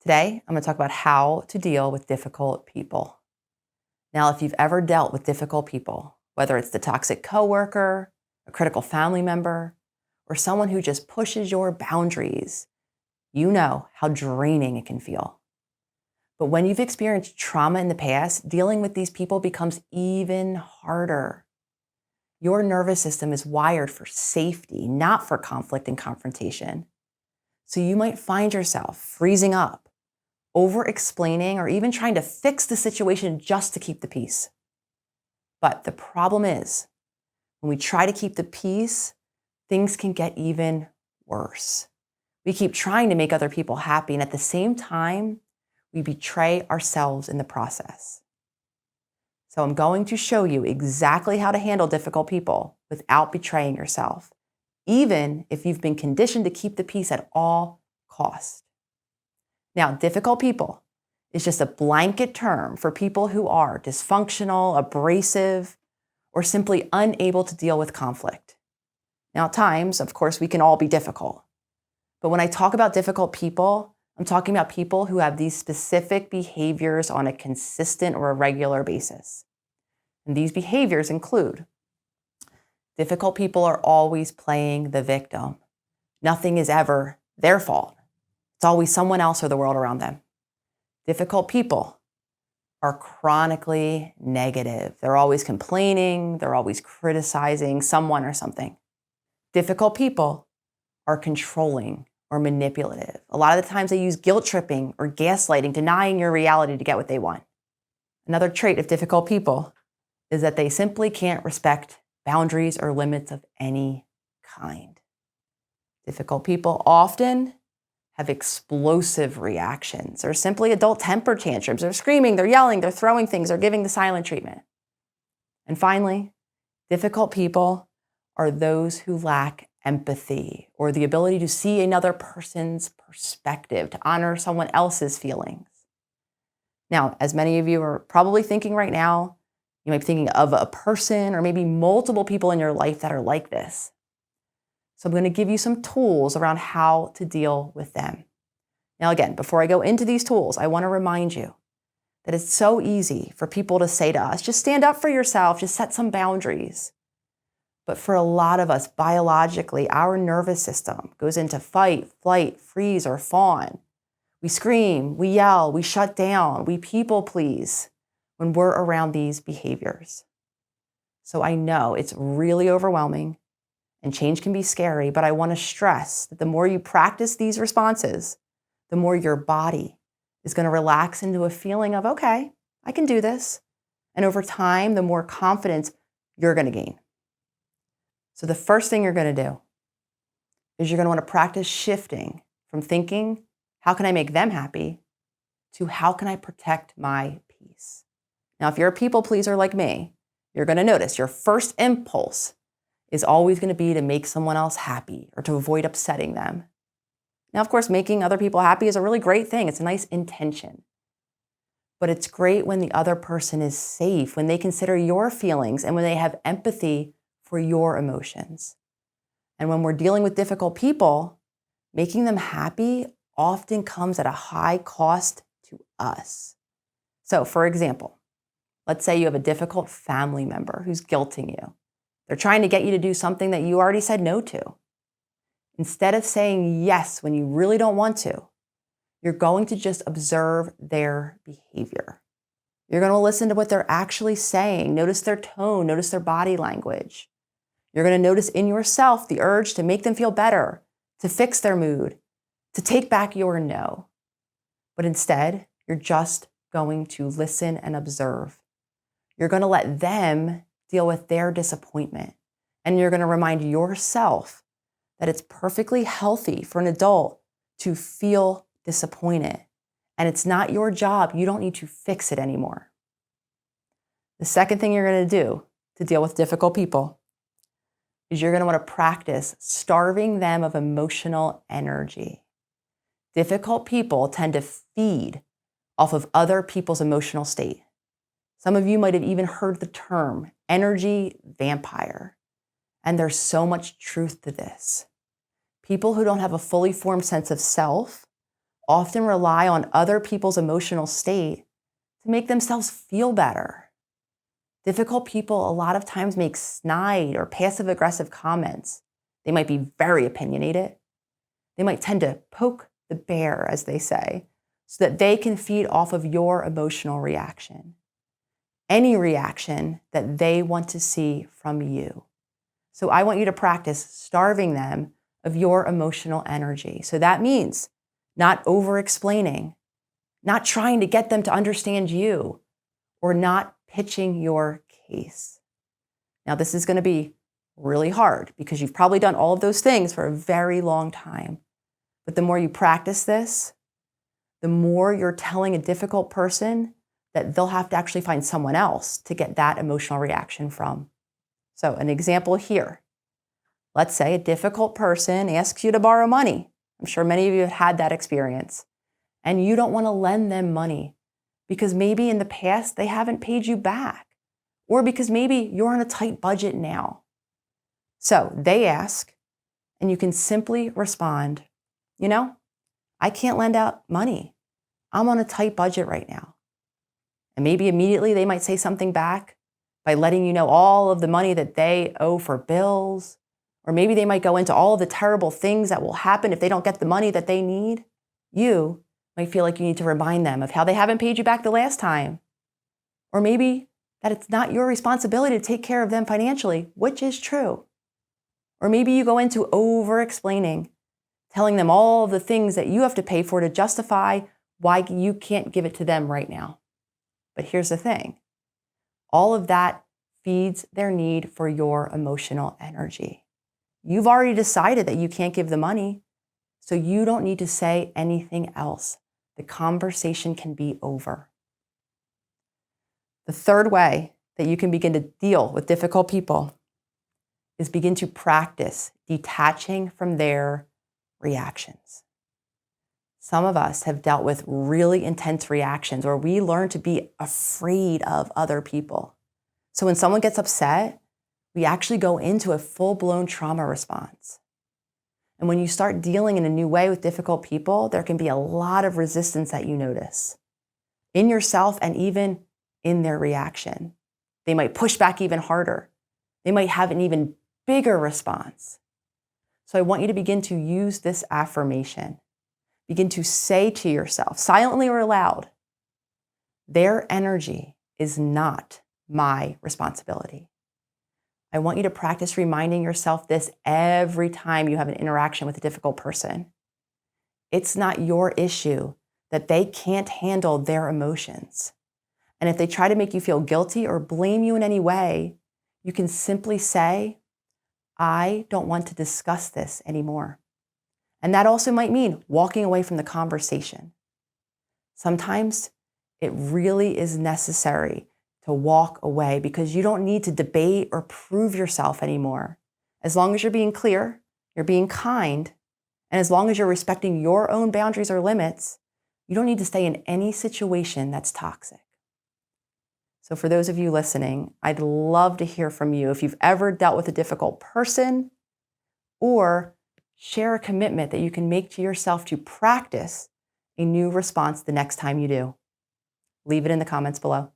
Today, I'm going to talk about how to deal with difficult people. Now, if you've ever dealt with difficult people, whether it's the toxic coworker, a critical family member, or someone who just pushes your boundaries, you know how draining it can feel. But when you've experienced trauma in the past, dealing with these people becomes even harder. Your nervous system is wired for safety, not for conflict and confrontation. So you might find yourself freezing up, over-explaining, or even trying to fix the situation just to keep the peace. But the problem is, when we try to keep the peace, things can get even worse. We keep trying to make other people happy, and at the same time, we betray ourselves in the process. So I'm going to show you exactly how to handle difficult people without betraying yourself, even if you've been conditioned to keep the peace at all costs. Now, difficult people is just a blanket term for people who are dysfunctional, abrasive, or simply unable to deal with conflict. Now, at times, of course, we can all be difficult. But when I talk about difficult people, I'm talking about people who have these specific behaviors on a consistent or a regular basis. And these behaviors include: difficult people are always playing the victim. Nothing is ever their fault. It's always someone else or the world around them. Difficult people are chronically negative. They're always complaining. They're always criticizing someone or something. Difficult people are controlling or manipulative. A lot of the times they use guilt tripping or gaslighting, denying your reality to get what they want. Another trait of difficult people is that they simply can't respect boundaries or limits of any kind. Difficult people often have explosive reactions or simply adult temper tantrums. They're screaming, they're yelling, they're throwing things, they're giving the silent treatment. And finally, difficult people are those who lack empathy or the ability to see another person's perspective, to honor someone else's feelings. Now, as many of you are probably thinking right now, you might be thinking of a person or maybe multiple people in your life that are like this. So I'm going to give you some tools around how to deal with them. Now, again, before I go into these tools, I want to remind you that it's so easy for people to say to us, just stand up for yourself, just set some boundaries. But for a lot of us, biologically, our nervous system goes into fight, flight, freeze, or fawn. We scream, we yell, we shut down, we people please when we're around these behaviors. So I know it's really overwhelming and change can be scary, but I want to stress that the more you practice these responses, the more your body is going to relax into a feeling of, okay, I can do this. And over time, the more confidence you're going to gain. So the first thing you're going to do is you're going to want to practice shifting from thinking, how can I make them happy, to how can I protect my peace? Now, if you're a people pleaser like me, you're going to notice your first impulse is always going to be to make someone else happy or to avoid upsetting them. Now, of course, making other people happy is a really great thing. It's a nice intention. But it's great when the other person is safe, when they consider your feelings and when they have empathy for your emotions. And when we're dealing with difficult people, making them happy often comes at a high cost to us. So, for example, let's say you have a difficult family member who's guilting you. They're trying to get you to do something that you already said no to. Instead of saying yes when you really don't want to, you're going to just observe their behavior. You're going to listen to what they're actually saying, notice their tone, notice their body language. You're going to notice in yourself the urge to make them feel better, to fix their mood, to take back your no. But instead, you're just going to listen and observe. You're going to let them deal with their disappointment. And you're going to remind yourself that it's perfectly healthy for an adult to feel disappointed. And it's not your job. You don't need to fix it anymore. The second thing you're going to do to deal with difficult people is you're going to want to practice starving them of emotional energy. Difficult people tend to feed off of other people's emotional state. Some of you might have even heard the term energy vampire. And there's so much truth to this. People who don't have a fully formed sense of self often rely on other people's emotional state to make themselves feel better. Difficult people a lot of times make snide or passive-aggressive comments. They might be very opinionated. They might tend to poke the bear, as they say, so that they can feed off of your emotional reaction. Any reaction that they want to see from you. So I want you to practice starving them of your emotional energy. So that means not over-explaining, not trying to get them to understand you, or not pitching your case. Now, this is going to be really hard because you've probably done all of those things for a very long time. But the more you practice this, the more you're telling a difficult person that they'll have to actually find someone else to get that emotional reaction from. So an example here. Let's say a difficult person asks you to borrow money. I'm sure many of you have had that experience. And you don't want to lend them money because maybe in the past they haven't paid you back, or because maybe you're on a tight budget now. So they ask, and you can simply respond, I can't lend out money. I'm on a tight budget right now. And maybe immediately they might say something back by letting you know all of the money that they owe for bills, or maybe they might go into all of the terrible things that will happen if they don't get the money that they need. You might feel like you need to remind them of how they haven't paid you back the last time. Or maybe that it's not your responsibility to take care of them financially, which is true. Or maybe you go into over-explaining, telling them all of the things that you have to pay for to justify why you can't give it to them right now. But here's the thing. All of that feeds their need for your emotional energy. You've already decided that you can't give the money, so you don't need to say anything else. The conversation can be over. The third way that you can begin to deal with difficult people is begin to practice detaching from their reactions. Some of us have dealt with really intense reactions where we learn to be afraid of other people. So when someone gets upset, we actually go into a full-blown trauma response. And when you start dealing in a new way with difficult people, there can be a lot of resistance that you notice in yourself and even in their reaction. They might push back even harder. They might have an even bigger response. So I want you to begin to use this affirmation. Begin to say to yourself, silently or aloud, their energy is not my responsibility. I want you to practice reminding yourself this every time you have an interaction with a difficult person. It's not your issue that they can't handle their emotions. And if they try to make you feel guilty or blame you in any way, you can simply say, I don't want to discuss this anymore. And that also might mean walking away from the conversation. Sometimes it really is necessary to walk away because you don't need to debate or prove yourself anymore. As long as you're being clear, you're being kind, and as long as you're respecting your own boundaries or limits, you don't need to stay in any situation that's toxic. So for those of you listening, I'd love to hear from you if you've ever dealt with a difficult person, or share a commitment that you can make to yourself to practice a new response the next time you do. Leave it in the comments below.